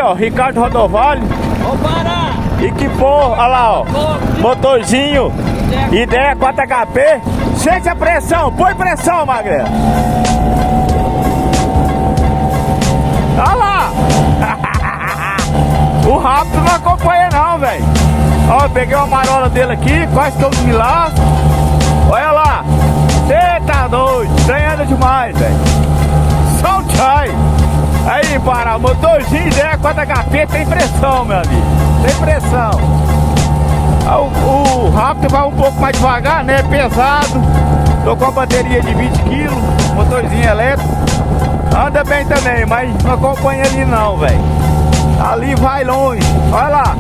ó, Ricardo Rodovalho. Vou parar. Equipou, olha lá, ó. Motorzinho. Ideia 4HP. Sente a pressão, põe pressão, Magrelo. Olha lá. O rápido não acompanha não, velho. Ó, eu peguei uma marola dele aqui, quase que eu me lasco. Olha lá. Cê tá doido, trem anda demais, velho. Só um chai. Aí, para, motorzinho ideia 4HP tem pressão, meu amigo. Tem pressão. O rápido vai um pouco mais devagar, né? Pesado. Tô com a bateria de 20 kg, motorzinho elétrico. Anda bem também, mas não acompanha ali não, velho. Ali vai longe. Olha lá.